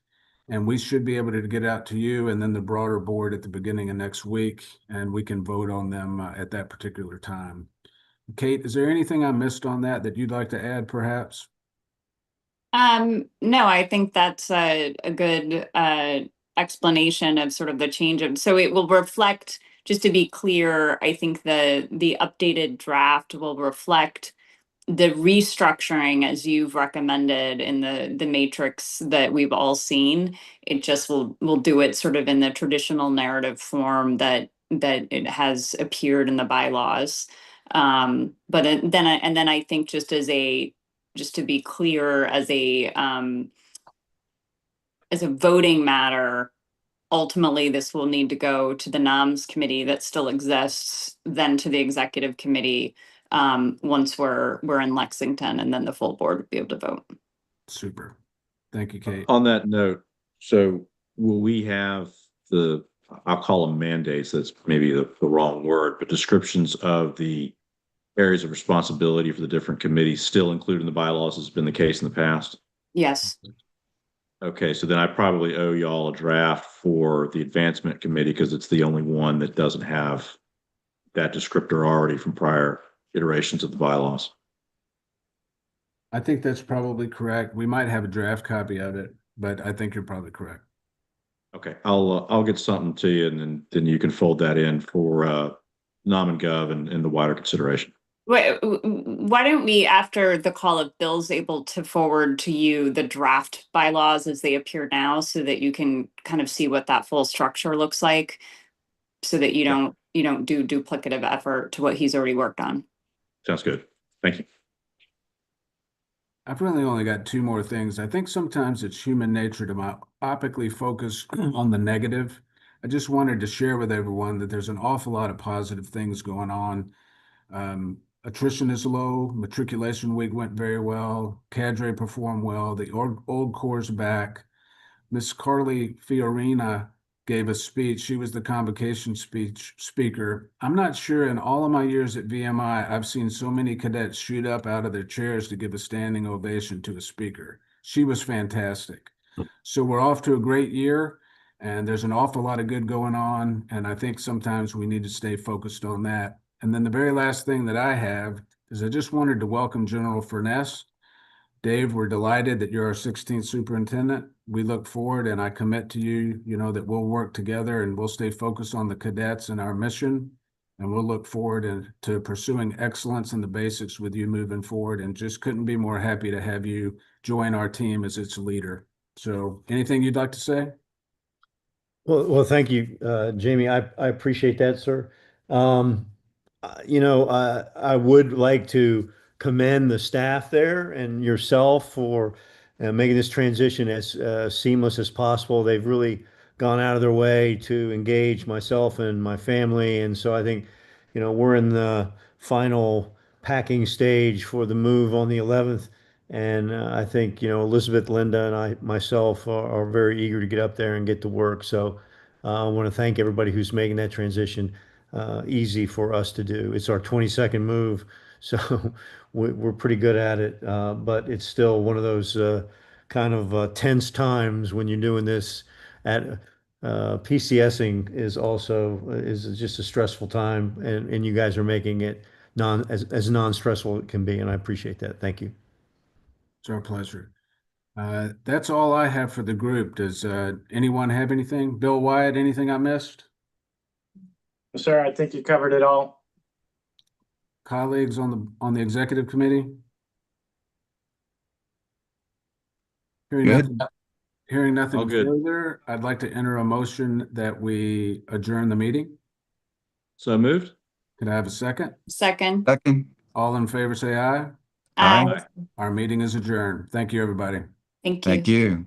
And we should be able to get out to you and then the broader board at the beginning of next week, and we can vote on them at that particular time. Kate, is there anything I missed on that you'd like to add, perhaps? No, I think that's a good explanation of sort of the change of, so it will reflect, just to be clear, I think the updated draft will reflect the restructuring as you've recommended in the matrix that we've all seen. It just will do it sort of in the traditional narrative form that it has appeared in the bylaws. But then I think just to be clear, as a voting matter, ultimately this will need to go to the noms committee that still exists, then to the executive committee, once we're in Lexington, and then the full board would be able to vote. Super. Thank you, Kate. On that note, so will we have I'll call them mandates, that's maybe the wrong word, but descriptions of the areas of responsibility for the different committees still included in the bylaws, as has been the case in the past? Yes. Okay, so then I probably owe y'all a draft for the advancement committee because it's the only one that doesn't have that descriptor already from prior iterations of the bylaws. I think that's probably correct. We might have a draft copy of it, but I think you're probably correct. Okay, I'll get something to you, and then you can fold that in for Nom and Gov and the wider consideration. Why don't we, after the call, if Bill's able to forward to you the draft bylaws as they appear now, so that you can kind of see what that full structure looks like, so that you don't do duplicative effort to what he's already worked on. Sounds good. Thank you. I've really only got two more things. I think sometimes it's human nature to myopically focus on the negative. I just wanted to share with everyone that there's an awful lot of positive things going on. Attrition is low. Matriculation week went very well. Cadre performed well. The old core's back. Miss Carly Fiorina gave a speech. She was the convocation speaker. I'm not sure in all of my years at VMI, I've seen so many cadets shoot up out of their chairs to give a standing ovation to a speaker. She was fantastic. So we're off to a great year, and there's an awful lot of good going on. And I think sometimes we need to stay focused on that. And then the very last thing that I have is I just wanted to welcome General Furness. Dave, we're delighted that you're our 16th superintendent. We look forward, and I commit to you, that we'll work together and we'll stay focused on the cadets and our mission. And we'll look forward to pursuing excellence in the basics with you moving forward, and just couldn't be more happy to have you join our team as its leader. So anything you'd like to say? Well, thank you, Jamie. I appreciate that, sir. I would like to commend the staff there and yourself for making this transition as seamless as possible. They've really gone out of their way to engage myself and my family. And so I think, we're in the final packing stage for the move on the 11th. And I think, Elizabeth, Linda, and myself are very eager to get up there and get to work. So I want to thank everybody who's making that transition easy for us to do. It's our 22nd move, so we're pretty good at it. But it's still one of those kind of tense times when you're doing this. At PCSing is just a stressful time, and you guys are making it as non-stressful as it can be, and I appreciate that. Thank you. It's our pleasure. That's all I have for the group. Does anyone have anything? Bill Wyatt, anything I missed? Sir, I think you covered it all. Colleagues on the executive committee? Hearing Good. nothing All good. further, I'd like to enter a motion that we adjourn the meeting. So moved. Could I have a second? Second. Second. All in favor, say aye. Aye. Our meeting is adjourned. Thank you, everybody. Thank you. Thank you.